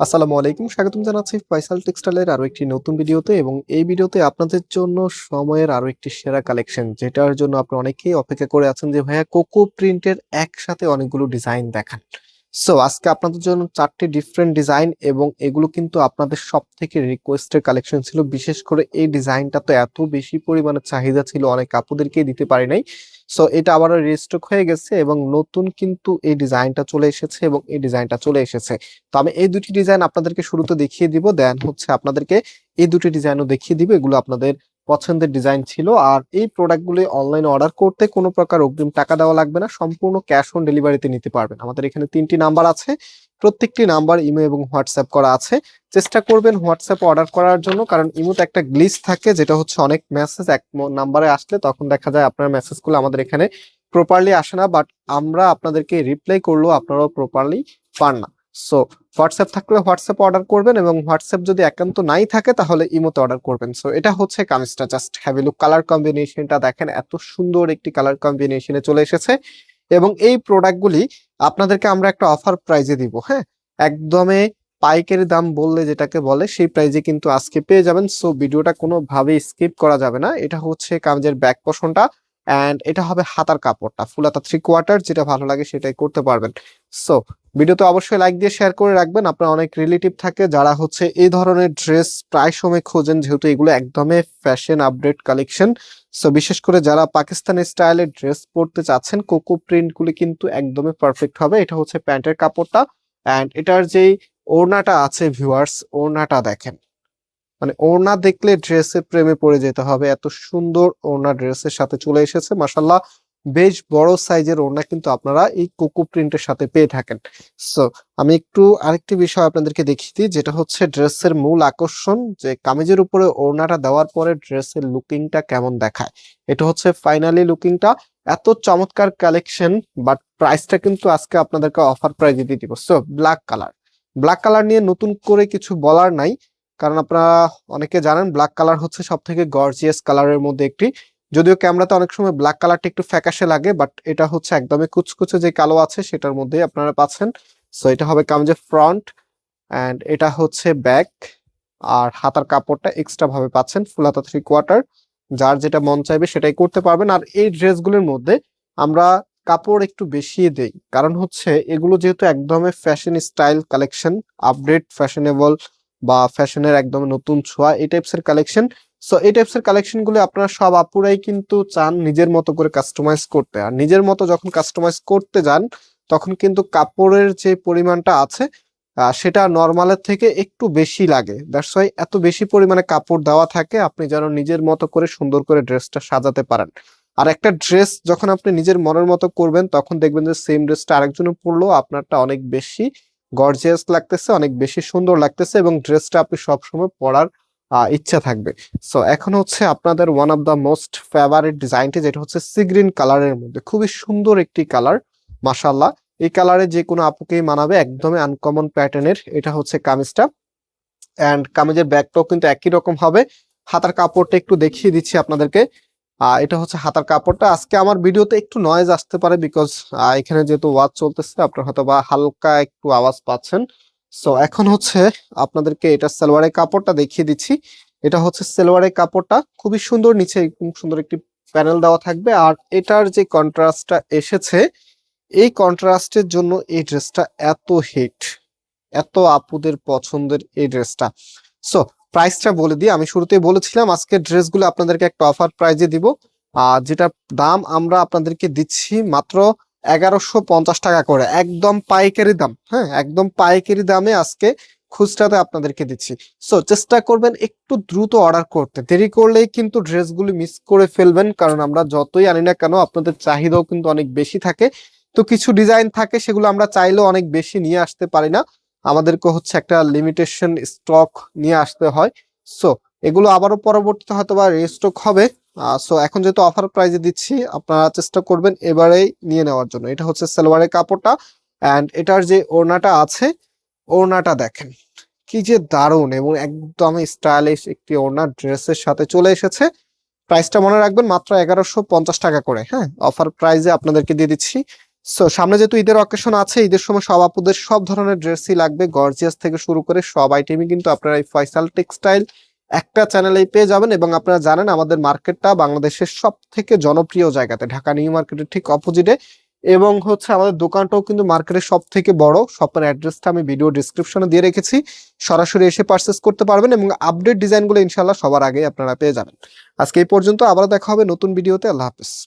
আসসালামু আলাইকুম, স্বাগতম জানাচ্ছি ফয়সাল টেক্সটাইলের আরো একটি নতুন ভিডিওতে। এবং এই ভিডিওতে আপনাদের জন্য সময়ের আরো একটি সেরা কালেকশন, যেটার জন্য আপনি অনেকেই অপেক্ষা করে আছেন যে ভাইয়া কোকো প্রিন্টের একসাথে অনেকগুলো ডিজাইন দেখান। সো আজকে আপনাদের জন্য 4টি ডিফারেন্ট ডিজাইন, এবং এগুলো কিন্তু আপনাদের সব থেকে রিকোয়েস্টের কালেকশন ছিল। বিশেষ করে এই ডিজাইনটা তো এত বেশি পরিমাণে চাহিদা ছিল, অনেক আপুদেরকে দিতে পারি নাই। সো এটা আবারও রিস্টক হয়ে গেছে এবং নতুন কিন্তু এই ডিজাইনটা চলে এসেছে, এবং এই ডিজাইনটা চলে এসেছে। তো আমি এই দুটি ডিজাইন আপনাদেরকে শুরুতে দেখিয়ে দিব, দেন হচ্ছে আপনাদেরকে এই দুটি ডিজাইনও দেখিয়ে দিব। এগুলো আপনাদের পছন্দের ডিজাইন ছিল। আর এই প্রোডাক্টগুলি অনলাইনে অর্ডার করতে কোনো প্রকার অগ্রিম টাকা দেওয়া লাগবে না, সম্পূর্ণ ক্যাশ অন ডেলিভারিতে নিতে পারবেন। আমাদের এখানে 3টি নাম্বার আছে, প্রত্যেকটি নাম্বার ইমো এবং হোয়াটসঅ্যাপ করা আছে। চেষ্টা করবেন হোয়াটসঅ্যাপে অর্ডার করার জন্য, কারণ ইমোতে একটা গ্লিচ থাকে, যেটা হচ্ছে অনেক মেসেজ এক নাম্বারে আসলে তখন দেখা যায় আপনার মেসেজগুলো আমাদের এখানে প্রপারলি আসে না, বাট আমরা আপনাদেরকে রিপ্লাই করলেও আপনারাও প্রপারলি পান না। সো হোয়াটসঅ্যাপ থাকলে হোয়াটসঅ্যাপ অর্ডার করবেন, এবং হোয়াটসঅ্যাপ যদি একান্ত নাই থাকে তাহলে ইমোতে অর্ডার করবেন। সো এটা হচ্ছে কামিজটা, just have a look. Colour কম্বিনেশনটা দেখেন, এত সুন্দর একটি কালার কম্বিনেশনে চলে এসেছে। এবং এই প্রোডাক্টগুলি আপনাদেরকে আমরা একটা অফার প্রাইজে দিব। হ্যাঁ, একদমে পাইকারি দাম বললে যেটাকে বলে, সেই প্রাইজে কিন্তু আজকে পেয়ে যাবেন। সো ভিডিওটা কোনোভাবেই স্কিপ করা যাবে না। এটা হচ্ছে কামিজের ব্যাক পোর্শনটা, এন্ড এটা হবে হাতার কাপড়টা, ফুল হাতা 3/4, যেটা ভালো লাগে সেটাই করতে পারবেন। সো ভিডিওতে অবশ্যই লাইক দিয়ে শেয়ার করে রাখবেন। আপনার অনেক রিলেটিভ থাকে যারা হচ্ছে এই ধরনের ড্রেস প্রায় সময় খোঁজেন, যেহেতু এগুলো একদমই ফ্যাশন আপডেট কালেকশন। সো বিশেষ করে যারা পাকিস্তানি স্টাইলের ড্রেস পরতে চাচ্ছেন, কোকো প্রিন্ট গুলি কিন্তু একদমই পারফেক্ট হবে। এটা হচ্ছে প্যান্টের কাপড়টা, এন্ড এটার যেই ওড়নাটা আছে ভিউয়ার্স, ওড়নাটা দেখেন, মানে ওড়না দেখলে ড্রেসের প্রেমে পড়ে যেতে হবে। এত সুন্দর ওড়না ড্রেসের সাথে চলে এসেছে, মাশাল্লাহ। বেশ বড় সাইজের ওড়না কিন্তু আপনারা এই কোকো প্রিন্টের সাথে পেয়ে থাকেন। সো আমি একটু আরেকটি বিষয় আপনাদেরকে দেখিয়ে দিই, যেটা হচ্ছে ড্রেসের মূল আকর্ষণ, যে কামিজের উপরে ওড়নাটা দেওয়ার পরে ড্রেসের লুকিংটা কেমন দেখায়। এটা হচ্ছে ফাইনালি লুকিংটা। এত চমৎকার কালেকশন, বাট প্রাইসটা কিন্তু আজকে আপনাদেরকে অফার প্রাইজে দিয়ে দিব। সো ব্ল্যাক কালার নিয়ে নতুন করে কিছু বলার নাই, কারণ আপনারা অনেকে জানেন ব্ল্যাক কালার হচ্ছে সব থেকে গর্জিয়াস কালারের মধ্যে একটি। যদিও ক্যামেরাতে অনেক সময় ব্ল্যাক কালারটা একটু ফ্যাকাশে লাগে, বাট এটা হচ্ছে একদমই কুচকুচে যে কালো আছে সেটার মধ্যেই আপনারা পাচ্ছেন। সো এটা হবে কামিজের ফ্রন্ট, এন্ড এটা হচ্ছে ব্যাক। আর হাতার কাপড়টা এক্সট্রা ভাবে পাচ্ছেন, ফুল হাতা 3/4। যার যেটা মন চাইবে সেটাই করতে পারবেন। আর এই ড্রেসগুলোর মধ্যে আমরা কাপড় একটু বেশি দেই, কারণ হচ্ছে এগুলো যেহেতু একদমই fashion style collection, update fashionable বা ফ্যাশনের একদম নতুন ছোঁয়া, এই টাইপস এর কালেকশন। সো এই টাইপস এর কালেকশন গুলো আপনারা সব আপুরাই কিন্তু চান নিজের মতো করে কাস্টমাইজ করতে। আর নিজের মতো যখন কাস্টমাইজ করতে যান, তখন কিন্তু কাপড়ের যে পরিমাণটা আছে সেটা নর্মালের থেকে একটু বেশি লাগে। দ্যাটস ওয়াই এত বেশি পরিমাণে কাপড় দেওয়া থাকে, আপনি যেন নিজের মতো করে সুন্দর করে ড্রেসটা সাজাতে পারেন। আর একটা ড্রেস যখন আপনি নিজের মনের মতো করবেন, তখন দেখবেন যে সেম ড্রেসটা আরেকজনে পরলেও আপনারটা অনেক বেশি গর্জিয়াস লাগতেছে, অনেক বেশি সুন্দর লাগতেছে, এবং ড্রেসটা আপনি সবসময় পরার ইচ্ছা থাকবে। সো এখন হচ্ছে আপনাদের one of the most favourite ডিজাইনটি, যেটা হচ্ছে সি গ্রিন কালারের মধ্যে, খুবই সুন্দর একটি কালার, মাশাল্লাহ। এই কালারে যে কোনো আপুকেই মানাবে, একদমই আনকমন প্যাটার্নের। এটা হচ্ছে কামিজটা, এন্ড কামিজের ব্যাগটাও কিন্তু একই রকম হবে। হাতার কাপড়টা একটু দেখিয়ে দিচ্ছি আপনাদেরকে। এটা হচ্ছে হাতার কাপড়টা। আজকে আমার ভিডিওতে একটু নয়েজ আসতে পারে, বিকজ এখানে যেহেতু ওয়াজ চলতেছে, আপনার হয়তো বা হালকা একটু আওয়াজ পাচ্ছেন। সো এখন হচ্ছে আপনাদেরকে এটা সালোয়ারের কাপড়টা দেখিয়ে দিচ্ছি। এটা হচ্ছে সালোয়ারের কাপড়টা, খুবই সুন্দর, নিচে খুব সুন্দর একটি প্যানেল দেওয়া থাকবে। আর এটার যে কন্ট্রাস্টটা এসেছে, এই কন্ট্রাস্টের জন্য এই ড্রেসটা এত হিট, এত আপুদের পছন্দের এই ড্রেসটা। সো প্রাইসটা বলে দিই, আমি শুরুতেই বলেছিলাম আজকে ড্রেসগুলো আপনাদেরকে একটা অফার প্রাইজে দিব। যেটা দাম আমরা আপনাদেরকে দিচ্ছি মাত্র 1150 টাকা করে, একদম পাইকারি দাম। হ্যাঁ, একদম পাইকারি দামে আজকে খুচরাতে আপনাদেরকে দিচ্ছি। সো চেষ্টা করবেন একটু দ্রুত অর্ডার করতে, দেরি করলেই কিন্তু ড্রেসগুলি মিস করে ফেলবেন, কারণ আমরা যতই আনি না কেন আপনাদের চাহিদাও কিন্তু অনেক বেশি থাকে। তো কিছু ডিজাইন থাকে সেগুলো আমরা চাইলেও অনেক বেশি নিয়ে আসতে পারি না, আমাদেরকে হচ্ছে একটা লিমিটেশন স্টক নিয়ে আসতে হয়। সো এগুলো আবারও পরবর্তীতে হয়তো বা রিস্টক হবে। সো এখন যেহেতু অফার প্রাইজে দিচ্ছি, আপনারা চেষ্টা করবেন এবারেই নিয়ে নেওয়ার জন্য। এটা হচ্ছে সালোয়ারের কাপড়টা, এন্ড এটার যে ওড়নাটা আছে, ওড়নাটা দেখেন কি যে দারুণ, এবং একদম স্টাইলিশ একটি ওড়না ড্রেসের সাথে চলে এসেছে। প্রাইসটা মনে রাখবেন, মাত্র 1150 টাকা করে। হ্যাঁ, অফার প্রাইজে আপনাদেরকে দিয়ে দিচ্ছি। সো সামনে যেহেতু ঈদের অকেশন আছে, ঈদের সময় সব আপুদের সব ধরনের ড্রেসই লাগবে, গর্জিয়াস থেকে শুরু করে সব আইটেমই কিন্তু আপনারা এই ফয়সাল টেক্সটাইল একটা চ্যানেলেই পেয়ে যাবেন। এবং আপনারা জানেন আমাদের মার্কেটটা বাংলাদেশের সব থেকে জনপ্রিয় জায়গাতে, ঢাকা নিউ মার্কেটের ঠিক অপোজিটে। এবং হচ্ছে আমাদের দোকানটাও কিন্তু মার্কেটের সব থেকে বড়। শপের অ্যাড্রেসটা আমি ভিডিও ডিসক্রিপশনে দিয়ে রেখেছি, সরাসরি এসে পারচেস করতে পারবেন এবং আপডেট ডিজাইনগুলো ইনশাল্লাহ সবার আগে আপনারা পেয়ে যাবেন। আজকে এই পর্যন্ত, আবার দেখা হবে নতুন ভিডিওতে। আল্লাহ হাফেজ।